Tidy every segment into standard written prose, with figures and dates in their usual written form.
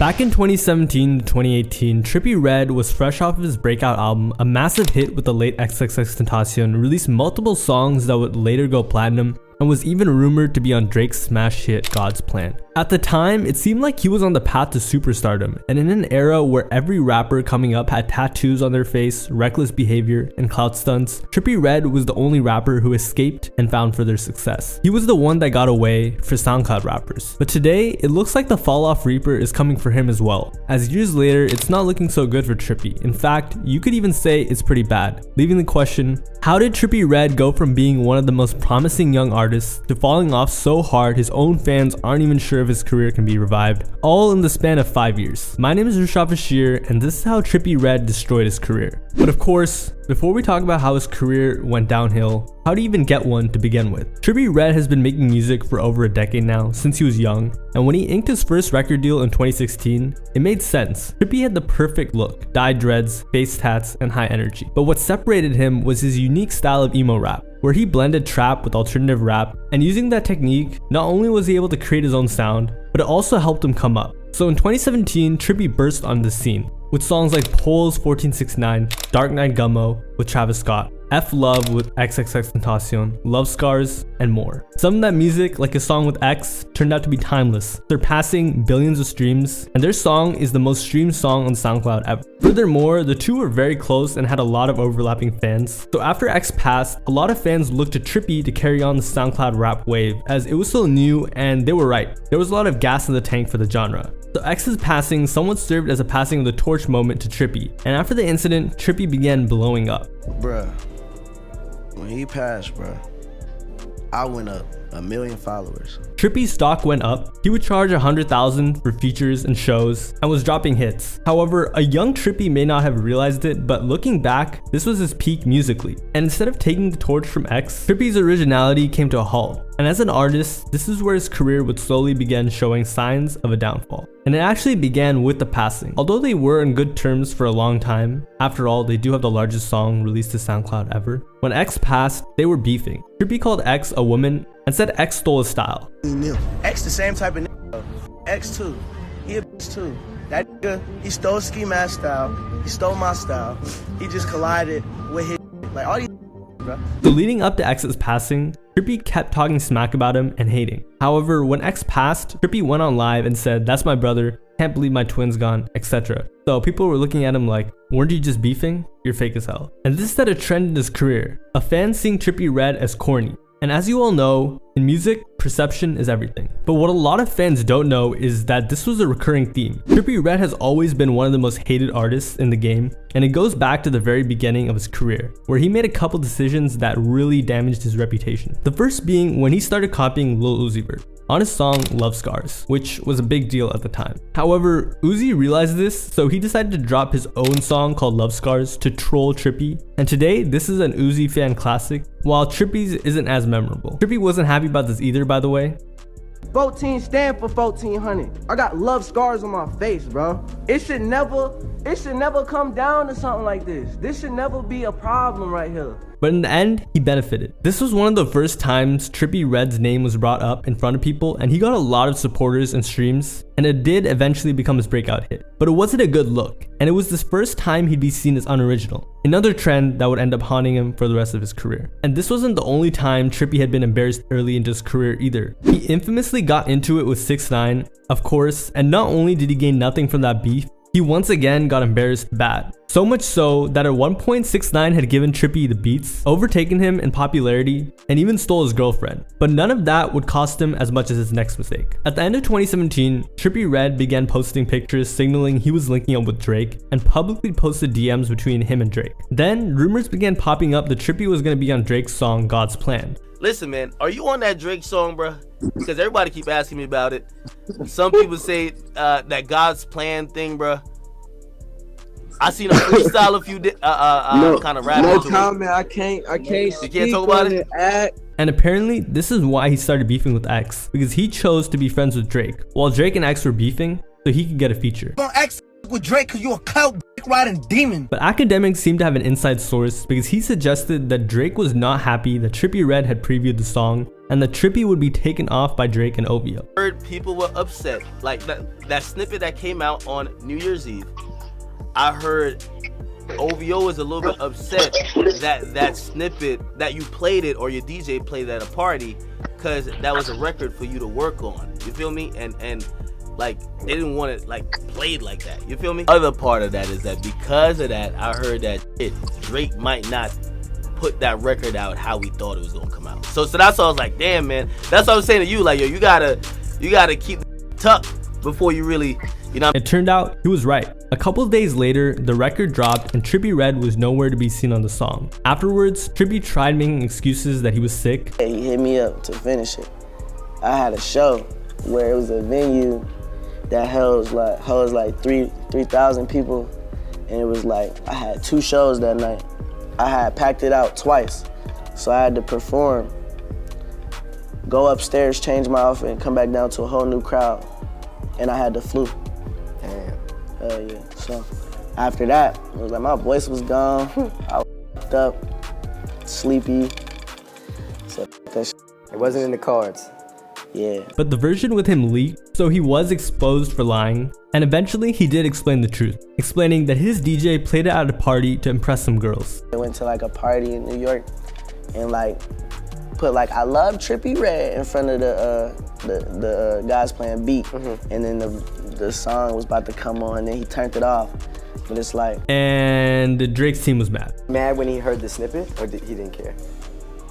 Back in 2017 to 2018, Trippie Redd was fresh off of his breakout album, a massive hit with the late XXXTentacion, released multiple songs that would later go platinum, and was even rumored to be on Drake's smash hit God's Plan. At the time, it seemed like he was on the path to superstardom, and in an era where every rapper coming up had tattoos on their face, reckless behavior, and clout stunts, Trippie Redd was the only rapper who escaped and found further success. He was the one that got away for SoundCloud rappers. But today, it looks like the fall-off reaper is coming for him as well, as years later, it's not looking so good for Trippie. In fact, you could even say it's pretty bad, leaving the question, how did Trippie Redd go from being one of the most promising young artists to falling off so hard his own fans aren't even sure if his career can be revived, all in the span of 5 years? My name is Rashad Bashir, and this is how Trippie Redd destroyed his career. But of course, before we talk about how his career went downhill, how to even get one to begin with. Trippie Redd has been making music for over a decade now, since he was young, and when he inked his first record deal in 2016, it made sense. Trippie had the perfect look, dyed dreads, face tats, and high energy. But what separated him was his unique style of emo rap, where he blended trap with alternative rap, and using that technique, not only was he able to create his own sound, but it also helped him come up. So in 2017, Trippie burst on the scene, with songs like Poles 1469, Dark Knight Gummo with Travis Scott, F Love with XXXTentacion, Love Scars, and more. Some of that music, like a song with X, turned out to be timeless, surpassing billions of streams, and their song is the most streamed song on SoundCloud ever. Furthermore, the two were very close and had a lot of overlapping fans. So after X passed, a lot of fans looked to Trippie to carry on the SoundCloud rap wave, as it was still new and they were right. There was a lot of gas in the tank for the genre. So X's passing somewhat served as a passing of the torch moment to Trippie, and after the incident, Trippie began blowing up. Bruh, when he passed, bruh, I went up 1 million followers. Trippie's stock went up. He would charge $100,000 for features and shows and was dropping hits. However, a young Trippie may not have realized it, but looking back, this was his peak musically. And instead of taking the torch from X, Trippie's originality came to a halt. And as an artist, this is where his career would slowly begin showing signs of a downfall. And it actually began with the passing. Although they were in good terms for a long time, after all, they do have the largest song released to SoundCloud ever. When X passed, they were beefing. Trippie called X a woman and said X stole his style. X the same type of nigga. X too. He a bitch too. That nigga, he stole Ski Mask style. He stole my style. He just collided with his like all these bro. So leading up to X's passing, Trippie kept talking smack about him and hating. However, when X passed, Trippie went on live and said, "That's my brother, can't believe my twin's gone," etc. So people were looking at him like, weren't you just beefing? You're fake as hell. And this set a trend in his career, a fan seeing Trippie Redd as corny. And as you all know, in music, perception is everything. But what a lot of fans don't know is that this was a recurring theme. Trippie Redd has always been one of the most hated artists in the game, and it goes back to the very beginning of his career, where he made a couple decisions that really damaged his reputation. The first being when he started copying Lil Uzi Vert on his song Love Scars, which was a big deal at the time. However, Uzi realized this, so he decided to drop his own song called Love Scars to troll Trippie. And today, this is an Uzi fan classic, while Trippie's isn't as memorable. Trippie wasn't happy about this either, by the way. 14 stand for 1400. I got love scars on my face, bro. It should never come down to something like this. This should never be a problem right here. But in the end, he benefited. This was one of the first times Trippie Redd's name was brought up in front of people, and he got a lot of supporters and streams, and it did eventually become his breakout hit. But it wasn't a good look, and it was the first time he'd be seen as unoriginal, another trend that would end up haunting him for the rest of his career. And this wasn't the only time Trippie had been embarrassed early into his career either. He infamously got into it with 6ix9ine, of course, and not only did he gain nothing from that beef, he once again got embarrassed bad. So much so that at one point 6ix9ine had given Trippie the beats, overtaken him in popularity, and even stole his girlfriend. But none of that would cost him as much as his next mistake. At the end of 2017, Trippie Redd began posting pictures signaling he was linking up with Drake, and publicly posted DMs between him and Drake. Then rumors began popping up that Trippie was going to be on Drake's song God's Plan. Listen, man, are you on that Drake song, bro? Because everybody keep asking me about it. Some people say that God's Plan thing, bro. I seen a freestyle a few kind of rap. No comment. I can't. You can't talk about it. And apparently, this is why he started beefing with X, because he chose to be friends with Drake, while Drake and X were beefing, so he could get a feature. On X with Drake cause you a clout dick riding demon. But academics seem to have an inside source because he suggested that Drake was not happy that Trippie Redd had previewed the song and that Trippie would be taken off by Drake and OVO. I heard people were upset. Like that snippet that came out on New Year's Eve, I heard OVO was a little bit upset that snippet that you played it or your DJ played at a party because that was a record for you to work on. You feel me? And like they didn't want it like played like that. You feel me? Other part of that is that because of that, I heard that Drake might not put that record out how we thought it was gonna come out. So that's why I was like, damn man, that's what I was saying to you. Like yo, you gotta keep tucked before you really, you know. It turned out he was right. A couple of days later, the record dropped and Trippie Redd was nowhere to be seen on the song. Afterwards, Trippie tried making excuses that he was sick. He hit me up to finish it. I had a show where it was a venue that holds like 3,000 people, and it was like I had 2 shows that night. I had packed it out twice, so I had to perform, go upstairs, change my outfit, and come back down to a whole new crowd, and I had the flu. Damn. Yeah. So after that, it was like my voice was gone. I was up, sleepy. So that it wasn't in the cards. Yeah. But the version with him leaked, so he was exposed for lying, and eventually he did explain the truth, explaining that his DJ played it at a party to impress some girls. I went to like a party in New York and like put like I love Trippie Redd in front of the guys playing beat, and then the song was about to come on, and then he turned it off. But it's like, and Drake's team was mad. Mad when he heard the snippet, or he didn't care?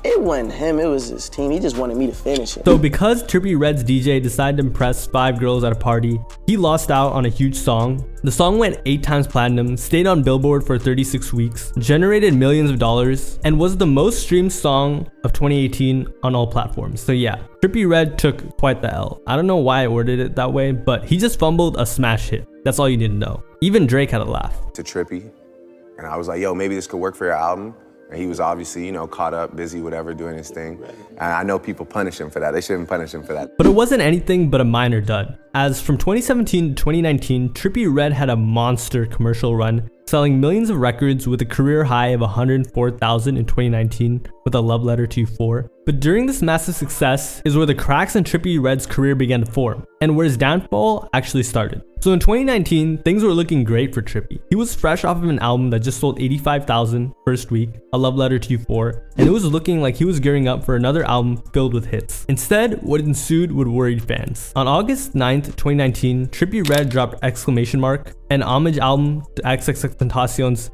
It wasn't him, it was his team. He just wanted me to finish it. So because Trippie Redd's DJ decided to impress 5 girls at a party, he lost out on a huge song. The song went 8 times platinum, stayed on Billboard for 36 weeks, generated millions of dollars, and was the most streamed song of 2018 on all platforms. So yeah, Trippie Redd took quite the L. I don't know why I ordered it that way, but he just fumbled a smash hit. That's all you need to know. Even Drake had a laugh. To Trippie, and I was like, yo, maybe this could work for your album. And he was obviously, you know, caught up, busy, whatever, doing his thing. And I know people punish him for that. They shouldn't punish him for that. But it wasn't anything but a minor dud, as from 2017 to 2019, Trippie Redd had a monster commercial run, selling millions of records with a career high of 104,000 in 2019 with A Love Letter to You 4. But during this massive success is where the cracks in Trippie Redd's career began to form, and where his downfall actually started. So in 2019, things were looking great for Trippie. He was fresh off of an album that just sold 85,000 first week, A Love Letter to You 4, and it was looking like he was gearing up for another album filled with hits. Instead, what ensued would worry fans. On August 9th, 2019, Trippie Redd dropped ! An homage album to XXXTentacion's ?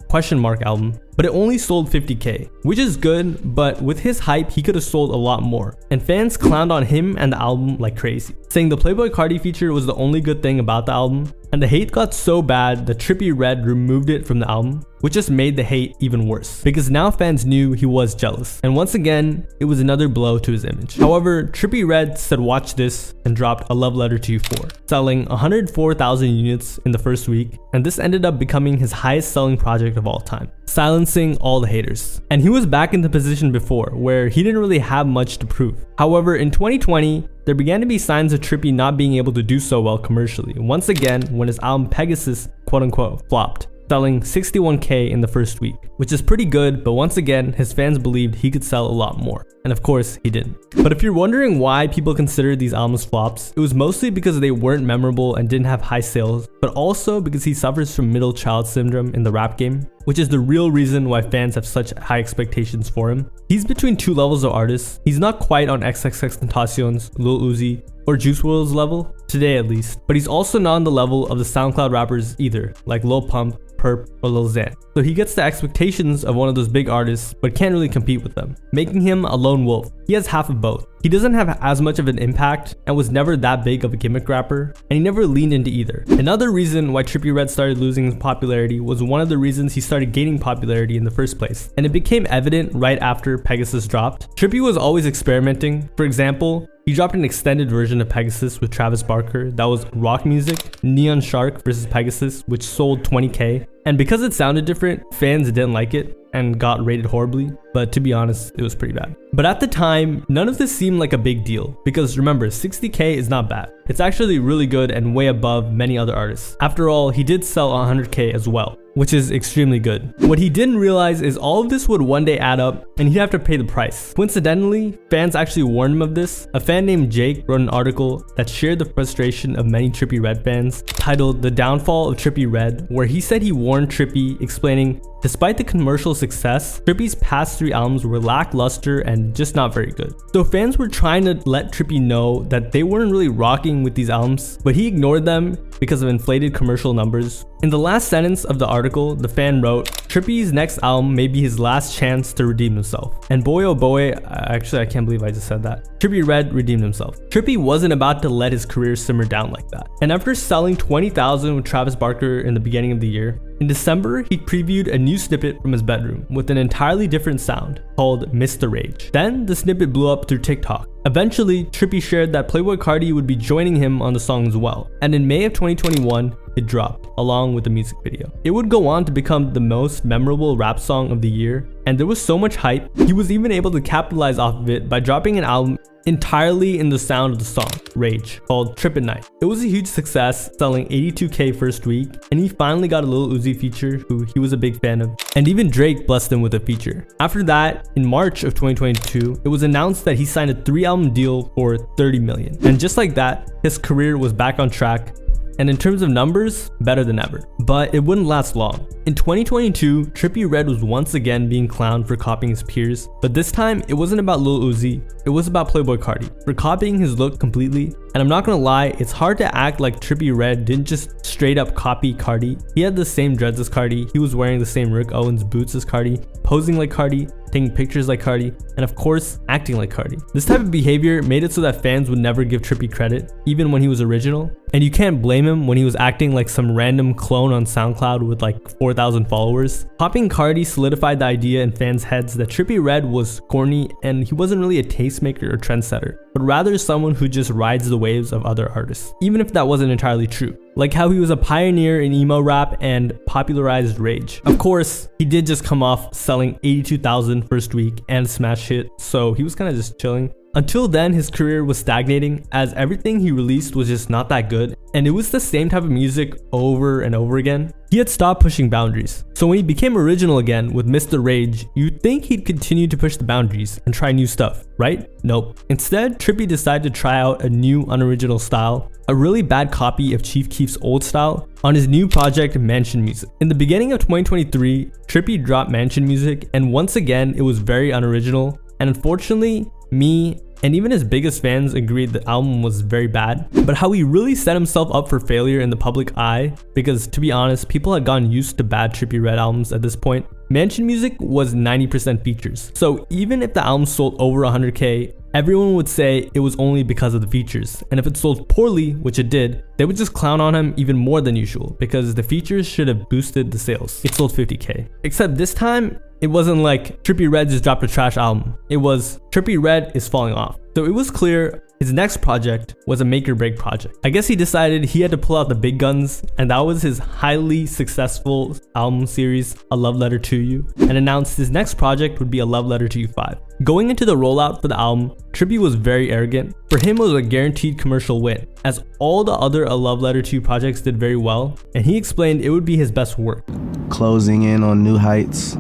Album, but it only sold 50K, which is good, but with his hype, he could have sold a lot more. And fans clowned on him and the album like crazy, saying the Playboi Carti feature was the only good thing about the album. And the hate got so bad that Trippie Redd removed it from the album, which just made the hate even worse, because now fans knew he was jealous. And once again, it was another blow to his image. However, Trippie Redd said watch this and dropped A Love Letter to You 4, selling 104,000 units in the first week, and this ended up becoming his highest selling project of all time, silencing all the haters. And he was back in the position before, where he didn't really have much to prove. However, in 2020, there began to be signs of Trippie not being able to do so well commercially, once again when his album Pegasus, quote unquote, flopped, selling 61K in the first week, which is pretty good, but once again, his fans believed he could sell a lot more. And of course, he didn't. But if you're wondering why people consider these albums flops, it was mostly because they weren't memorable and didn't have high sales, but also because he suffers from middle child syndrome in the rap game, which is the real reason why fans have such high expectations for him. He's between 2 levels of artists. He's not quite on XXXTentacion's, Lil Uzi, or Juice WRLD's level, today at least, but he's also not on the level of the SoundCloud rappers either, like Lil Pump, Perp, or Lil Xan. So he gets the expectations of one of those big artists, but can't really compete with them, making him a lone wolf. He has half of both. He doesn't have as much of an impact and was never that big of a gimmick rapper, and he never leaned into either. Another reason why Trippie Redd started losing his popularity was one of the reasons he started gaining popularity in the first place, and it became evident right after Pegasus dropped. Trippie was always experimenting. For example, he dropped an extended version of Pegasus with Travis Barker that was rock music, Neon Shark versus Pegasus, which sold 20K, And because it sounded different, fans didn't like it and got rated horribly, but to be honest, it was pretty bad. But at the time, none of this seemed like a big deal, because remember, 60K is not bad. It's actually really good and way above many other artists. After all, he did sell 100K as well, which is extremely good. What he didn't realize is all of this would one day add up and he'd have to pay the price. Coincidentally, fans actually warned him of this. A fan named Jake wrote an article that shared the frustration of many Trippie Redd fans, titled The Downfall of Trippie Redd, where he said he warned Trippie, explaining, despite the commercial success, Trippie's past 3 albums were lackluster and just not very good. So fans were trying to let Trippie know that they weren't really rocking with these albums, but he ignored them because of inflated commercial numbers. In the last sentence of the article, the fan wrote, Trippie's next album may be his last chance to redeem himself. And boy oh boy, actually I can't believe I just said that. Trippie Redd redeemed himself. Trippie wasn't about to let his career simmer down like that. And after selling 20,000 with Travis Barker in the beginning of the year, in December, he previewed a new snippet from his bedroom with an entirely different sound called Mr. Rage. Then the snippet blew up through TikTok. Eventually, Trippie shared that Playboi Carti would be joining him on the song as well. And in May of 2021, it dropped, along with the music video. It would go on to become the most memorable rap song of the year, and there was so much hype, he was even able to capitalize off of it by dropping an album entirely in the sound of the song, Rage, called Trip at Night. It was a huge success, selling 82K first week, and he finally got a Lil Uzi feature, who he was a big fan of, and even Drake blessed him with a feature. After that, in March of 2022, it was announced that he signed a 3-album deal for $30 million. And just like that, his career was back on track, and in terms of numbers, better than ever. But it wouldn't last long. In 2022, Trippie Redd was once again being clowned for copying his peers, but this time it wasn't about Lil Uzi, it was about Playboi Carti for copying his look completely. And I'm not gonna lie, it's hard to act like Trippie Redd didn't just straight up copy Carti. He had the same dreads as Carti, he was wearing the same Rick Owens boots as Carti, posing like Carti, taking pictures like Carti, and of course, acting like Carti. This type of behavior made it so that fans would never give Trippie credit, even when he was original. And you can't blame him when he was acting like some random clone on SoundCloud with like 4,000 followers. Copying Carti solidified the idea in fans' heads that Trippie Redd was corny and he wasn't really a tastemaker or trendsetter, but rather someone who just rides the waves of other artists, even if that wasn't entirely true. Like how he was a pioneer in emo rap and popularized Rage. Of course, he did just come off selling 82,000 first week and smash hit, so he was kind of just chilling. Until then, his career was stagnating as everything he released was just not that good, and it was the same type of music over and over again. He had stopped pushing boundaries. So when he became original again with Mr. Rage, you'd think he'd continue to push the boundaries and try new stuff, right? Nope. Instead, Trippie decided to try out a new unoriginal style, a really bad copy of Chief Keef's old style, on his new project Mansion Music. In the beginning of 2023, Trippie dropped Mansion Music, and once again, it was very unoriginal, and unfortunately, me and even his biggest fans agreed the album was very bad. But how he really set himself up for failure in the public eye, because to be honest, people had gotten used to bad Trippie Redd albums at this point. Mansion Music was 90% features, so even if the album sold over 100K, everyone would say it was only because of the features. And if it sold poorly, which it did, they would just clown on him even more than usual because the features should have boosted the sales. It sold 50K. Except this time, it wasn't like Trippie Redd just dropped a trash album. It was Trippie Redd is falling off. So it was clear his next project was a make or break project. I guess he decided he had to pull out the big guns, and that was his highly successful album series, A Love Letter to You, and announced his next project would be A Love Letter to You 5. Going into the rollout for the album, Trippie was very arrogant. For him, it was a guaranteed commercial win, as all the other A Love Letter to You projects did very well, and he explained it would be his best work. Closing in on new heights.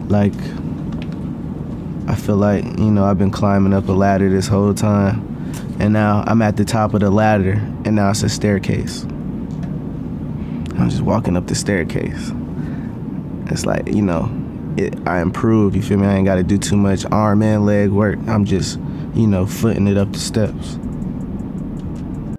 Like, I feel like, I've been climbing up a ladder this whole time, and now I'm at the top of the ladder, and now it's a staircase. I'm just walking up the staircase. It's like, I improved, you feel me? I ain't gotta do too much arm and leg work. I'm just, footing it up the steps.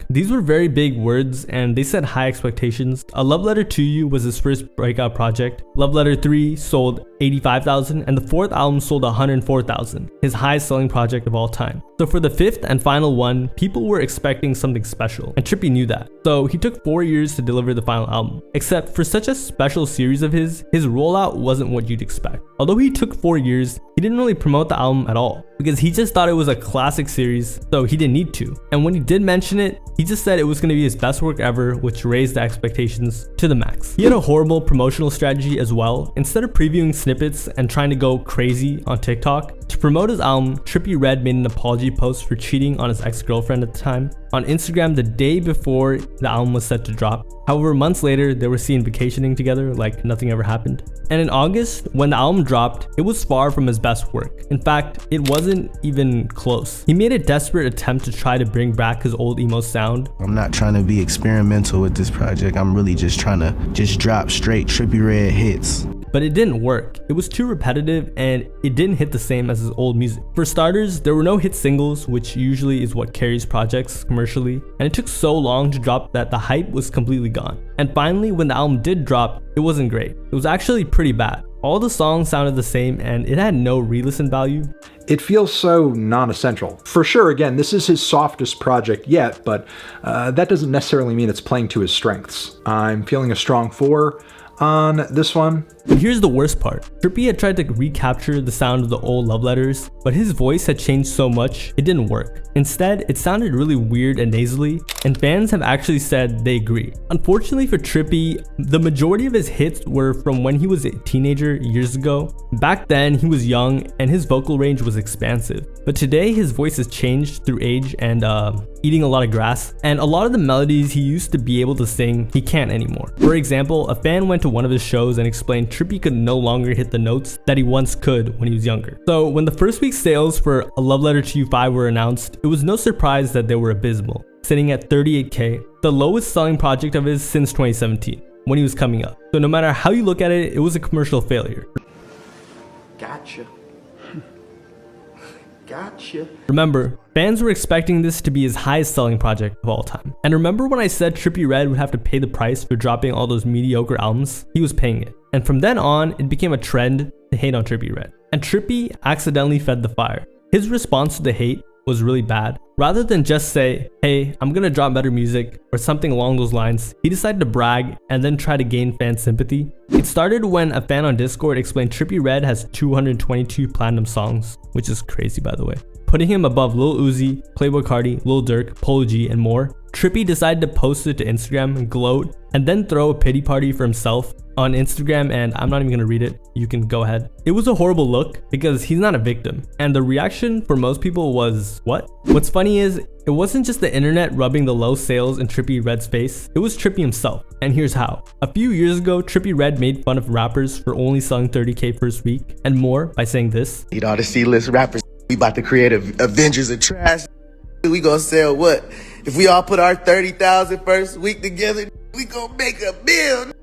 These were very big words and they set high expectations. A Love Letter to You was his first breakout project. Love Letter 3 sold 85,000 and the fourth album sold 104,000, his highest selling project of all time. So for the fifth and final one, people were expecting something special, and Trippie knew that. So he took 4 years to deliver the final album. Except for such a special series of his rollout wasn't what you'd expect. Although he took 4 years, he didn't really promote the album at all, because he just thought it was a classic series, so he didn't need to. And when he did mention it, He just said it was going to be his best work ever, which raised the expectations to the max. He had a horrible promotional strategy as well. Instead of previewing snippets and trying to go crazy on TikTok, to promote his album, Trippie Redd made an apology post for cheating on his ex-girlfriend at the time on Instagram the day before the album was set to drop. However, months later, they were seen vacationing together like nothing ever happened. And in August, when the album dropped, it was far from his best work. In fact, it wasn't even close. He made a desperate attempt to try to bring back his old emo sound. I'm not trying to be experimental with this project. I'm really just trying to drop straight Trippie Redd hits. But it didn't work. It was too repetitive and it didn't hit the same as his old music. For starters, there were no hit singles, which usually is what carries projects commercially, and it took so long to drop that the hype was completely gone. And finally, when the album did drop, it wasn't great. It was actually pretty bad. All the songs sounded the same and it had no re-listen value. It feels so non-essential. For sure, again, this is his softest project yet, but that doesn't necessarily mean it's playing to his strengths. I'm feeling a strong 4 on this one. And here's the worst part. Trippie had tried to recapture the sound of the old love letters, but his voice had changed so much, it didn't work. Instead, it sounded really weird and nasally, and fans have actually said they agree. Unfortunately for Trippie, the majority of his hits were from when he was a teenager years ago. Back then, he was young and his vocal range was expansive. But today, his voice has changed through age and eating a lot of grass, and a lot of the melodies he used to be able to sing, he can't anymore. For example, a fan went to one of his shows and explained Trippie could no longer hit the notes that he once could when he was younger. So when the first week sales for A Love Letter to You 5 were announced, it was no surprise that they were abysmal, sitting at 38K, the lowest selling project of his since 2017, when he was coming up. So no matter how you look at it, it was a commercial failure. Gotcha. Gotcha. Remember, fans were expecting this to be his highest selling project of all time. And remember when I said Trippie Redd would have to pay the price for dropping all those mediocre albums? He was paying it. And from then on, it became a trend to hate on Trippie Redd. And Trippie accidentally fed the fire. His response to the hate was really bad. Rather than just say, hey, I'm gonna drop better music or something along those lines, he decided to brag and then try to gain fan sympathy. It started when a fan on Discord explained Trippie Redd has 222 platinum songs, which is crazy by the way, putting him above Lil Uzi, Playboi Carti, Lil Durk, Polo G, and more. Trippie decided to post it to Instagram, gloat, and then throw a pity party for himself on Instagram, and I'm not even gonna read it, you can go ahead. It was a horrible look because he's not a victim, and the reaction for most people was, what? What's funny is, it wasn't just the internet rubbing the low sales in Trippie Redd's face, it was Trippie himself, and here's how. A few years ago, Trippie Redd made fun of rappers for only selling 30K first week, and more by saying this. Need all the C-list rappers, we about to create Avengers of trash. We gonna sell what? If we all put our 30,000 first week together, we gonna make $1 million.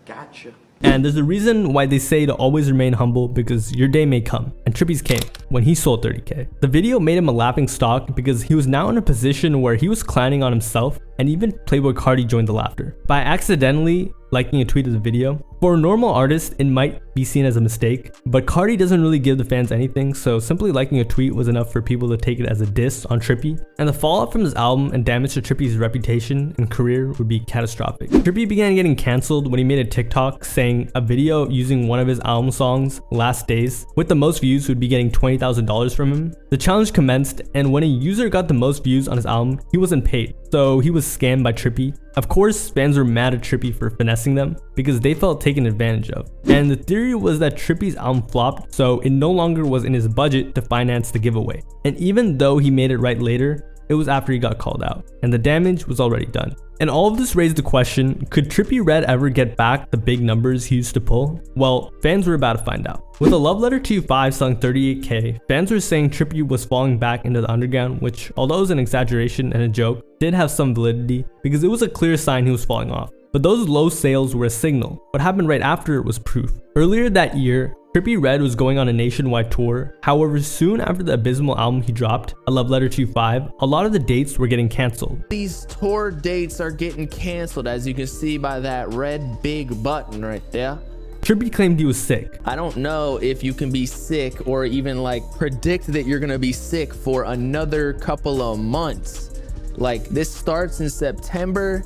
Gotcha. And there's a reason why they say to always remain humble, because your day may come, and Trippie's came when he sold 30K. The video made him a laughing stock because he was now in a position where he was clowning on himself, and even Playboi Carti joined the laughter by accidentally liking a tweet of the video. For a normal artist, it might be seen as a mistake, but Carti doesn't really give the fans anything, so simply liking a tweet was enough for people to take it as a diss on Trippie. And the fallout from this album and damage to Trippie's reputation and career would be catastrophic. Trippie began getting cancelled when he made a TikTok saying a video using one of his album songs, Last Days, with the most views would be getting $20,000 from him. The challenge commenced, and when a user got the most views on his album, he wasn't paid, so he was scammed by Trippie. Of course, fans were mad at Trippie for finessing them because they felt taken advantage of. And the theory was that Trippie's album flopped, so it no longer was in his budget to finance the giveaway. And even though he made it right later, it was after he got called out, and the damage was already done. And all of this raised the question, could Trippie Redd ever get back the big numbers he used to pull? Well, fans were about to find out. With A Love Letter to You 5 selling 38K, fans were saying Trippie was falling back into the underground, which, although it was an exaggeration and a joke, did have some validity because it was a clear sign he was falling off. But those low sales were a signal. What happened right after it was proof. Earlier that year, Trippie Redd was going on a nationwide tour. However, soon after the abysmal album he dropped, A Love Letter to You 5, a lot of the dates were getting cancelled. These tour dates are getting canceled, as you can see by that red big button right there. Trippie claimed he was sick. I don't know if you can be sick or even like predict that you're gonna be sick for another couple of months. Like, this starts in September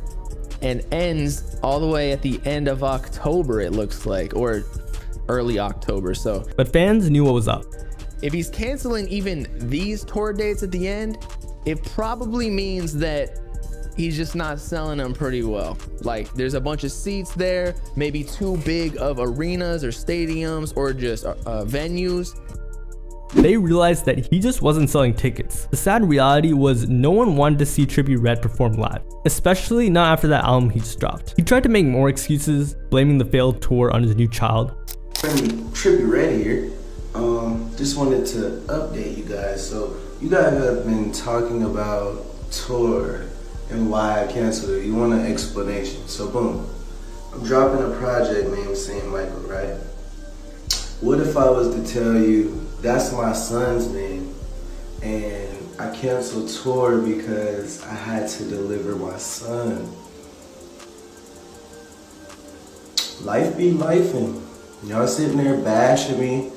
and ends all the way at the end of October, it looks like, or early October. So, but fans knew what was up. If he's canceling even these tour dates at the end, it probably means that he's just not selling them pretty well. Like, there's a bunch of seats there, maybe too big of arenas or stadiums or just venues. They realized that he just wasn't selling tickets. The sad reality was no one wanted to see Trippie Redd perform live, especially not after that album he just dropped. He tried to make more excuses, blaming the failed tour on his new child. Trippie Redd here. Just wanted to update you guys. So you guys have been talking about tour and why I canceled it. You want an explanation. So boom, I'm dropping a project named St. Michael, right? What if I was to tell you that's my son's name and I canceled tour because I had to deliver my son? Life be lifing. Y'all sitting there bashing me,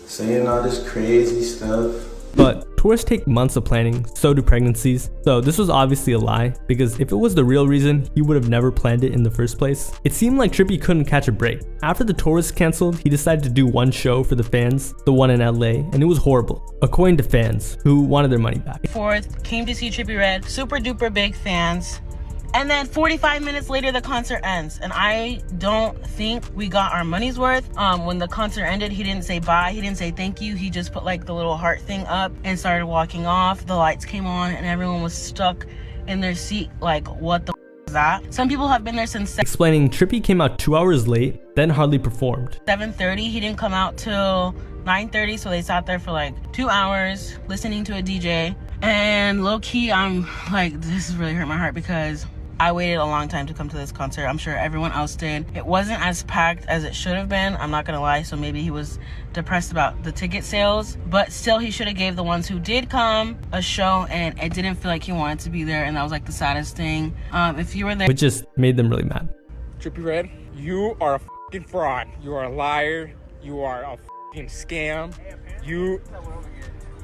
saying all this crazy stuff. But tours take months of planning, so do pregnancies. So this was obviously a lie, because if it was the real reason, he would have never planned it in the first place. It seemed like Trippie couldn't catch a break. After the tour was cancelled, he decided to do one show for the fans, the one in LA, and it was horrible, according to fans who wanted their money back. Came to see Trippie Redd, super duper big fans. And then 45 minutes later, the concert ends. And I don't think we got our money's worth. When the concert ended, he didn't say bye. He didn't say thank you. He just put like the little heart thing up and started walking off. The lights came on and everyone was stuck in their seat. Like, what the is that? Some people have been there since explaining Trippie came out 2 hours late, then hardly performed. 7:30. He didn't come out till 9:30. So they sat there for like 2 hours listening to a DJ. And low key, I'm like, this is really hurt my heart because I waited a long time to come to this concert. I'm sure everyone else did. It wasn't as packed as it should have been. I'm not gonna lie. So maybe he was depressed about the ticket sales, but still he should have gave the ones who did come a show, and it didn't feel like he wanted to be there. And that was like the saddest thing. If you were there, which just made them really mad. Trippie Redd, you are a fucking fraud. You are a liar. You are a fucking scam.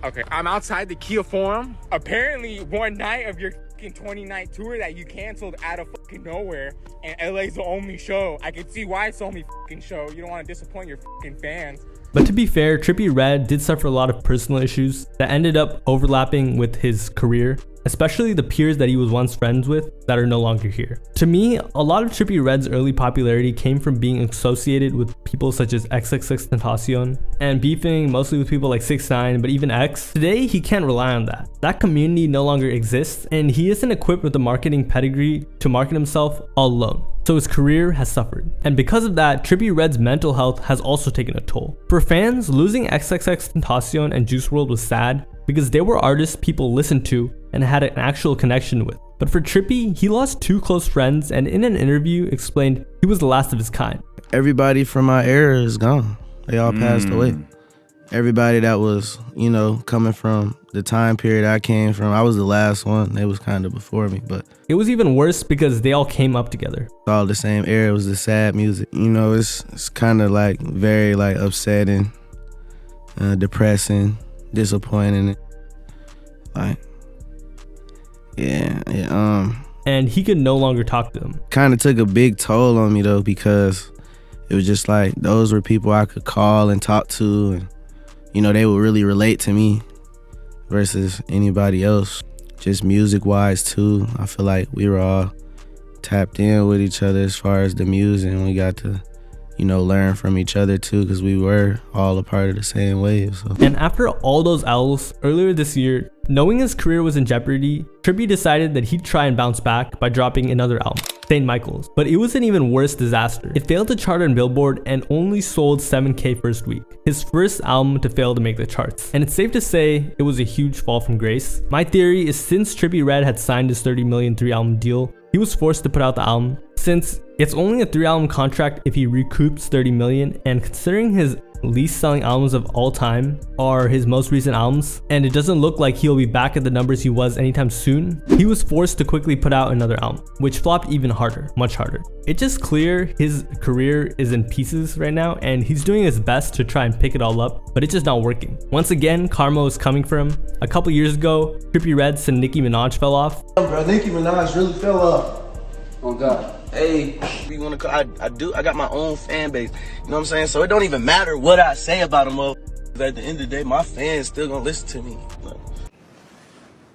Okay, I'm outside the Kia Forum. Apparently, one night of your 20-night tour that you canceled out of fucking nowhere, and LA's the only show. I can see why it's the only fucking show. You don't want to disappoint your fucking fans. But to be fair, Trippie Redd did suffer a lot of personal issues that ended up overlapping with his career, especially the peers that he was once friends with that are no longer here. To me, a lot of Trippie Redd's early popularity came from being associated with people such as XXXTentacion and beefing mostly with people like 6ix9ine, but even X. Today, he can't rely on that. That community no longer exists, and he isn't equipped with the marketing pedigree to market himself all alone. So his career has suffered. And because of that, Trippie Redd's mental health has also taken a toll. For fans, losing XXXTentacion and Juice WRLD was sad because they were artists people listened to and had an actual connection with. But for Trippie, he lost 2 close friends and in an interview explained he was the last of his kind. Everybody from my era is gone. They all passed away. Everybody that was, you know, coming from the time period I came from, I was the last one. They was kind of before me, but it was even worse because they all came up together. All the same era. It was the sad music. You know, it's kind of like very like upsetting, depressing, disappointing. Like, yeah. And he could no longer talk to them. Kind of took a big toll on me though, because it was just like those were people I could call and talk to, and you know, they would really relate to me versus anybody else. Just music-wise too, I feel like we were all tapped in with each other as far as the music, and we got to, you know, learn from each other too, because we were all a part of the same wave. So. And after all those L's, earlier this year, knowing his career was in jeopardy, Trippie decided that he'd try and bounce back by dropping another album, St. Michael's. But it was an even worse disaster. It failed to chart on Billboard and only sold 7K first week. His first album to fail to make the charts. And it's safe to say it was a huge fall from grace. My theory is since Trippie Redd had signed his 30 million 3-album deal, he was forced to put out the album. Since it's only a 3-album contract if he recoups 30 million, and considering his least selling albums of all time are his most recent albums, and it doesn't look like he'll be back at the numbers he was anytime soon, he was forced to quickly put out another album, which flopped even harder, much harder. It's just clear his career is in pieces right now, and he's doing his best to try and pick it all up, but it's just not working. Once again, karma is coming for him. A couple years ago, Trippie Redd said Nicki Minaj fell off. Bro, Nicki Minaj really fell off. Oh God. Hey, you wanna? I got my own fan base. You know what I'm saying? So it don't even matter what I say about them. At the end of the day, my fans still gonna listen to me.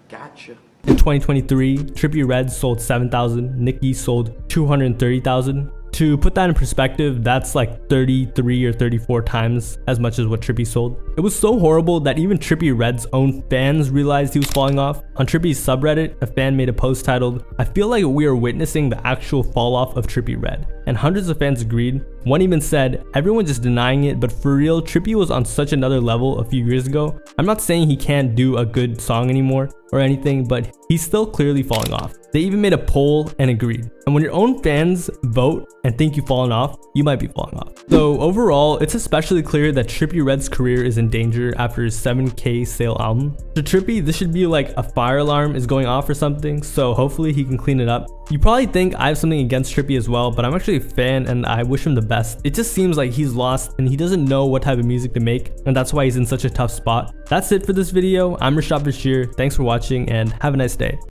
Gotcha. Gotcha. In 2023, Trippie Redd sold 7,000, Nicki sold 230,000. To put that in perspective, that's like 33 or 34 times as much as what Trippie sold. It was so horrible that even Trippie Redd's own fans realized he was falling off. On Trippie's subreddit, a fan made a post titled, "I feel like we are witnessing the actual fall off of Trippie Redd," and hundreds of fans agreed. One even said, "Everyone just denying it, but for real, Trippie was on such another level a few years ago. I'm not saying he can't do a good song anymore or anything, but he's still clearly falling off." They even made a poll and agreed. And when your own fans vote and think you've fallen off, you might be falling off. So overall, it's especially clear that Trippie Redd's career is in danger after his 7K sale album. To Trippie, this should be like a fire alarm is going off or something, so hopefully he can clean it up. You probably think I have something against Trippie as well, but I'm actually a fan and I wish him the best. It just seems like he's lost and he doesn't know what type of music to make, and that's why he's in such a tough spot. That's it for this video. I'm Rashad Bashir. Thanks for watching and have a nice day.